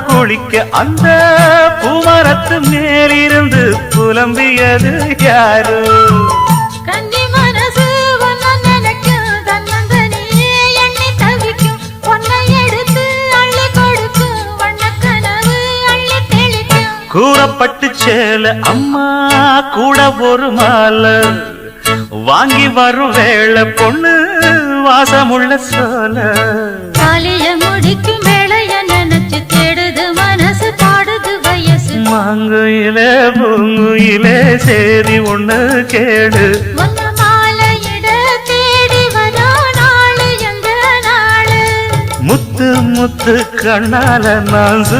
குளிக்க அந்த பூமரத்து மேலிருந்து புலம்பியது யாரு? கன்னி மனசு ஒன்ன நினைக்கும், தன்னந்தனியே எண்ணி தவிக்கும், பொன்னை எடுத்து அள்ளி கொடுக்கும், வண்ணக்கனவு அள்ளி தெளிக்கும். கூறப்பட்டு சேல அம்மா கூட ஒரு மாலை வாங்கி வரும் வேளை பொண்ணு வாசமுள்ள சோல. காலிய முடிக்கும் வேளைய நினைச்சு தேடுது மனசு, பாடுது வயசு. மாங்குயிலே பூங்குயிலே சேரி ஒண்ணு கேடு, ஒன்ன மாலையிட தேடி வரா நாளு எங்க நாளு. முத்து முத்து கண்ணால நான்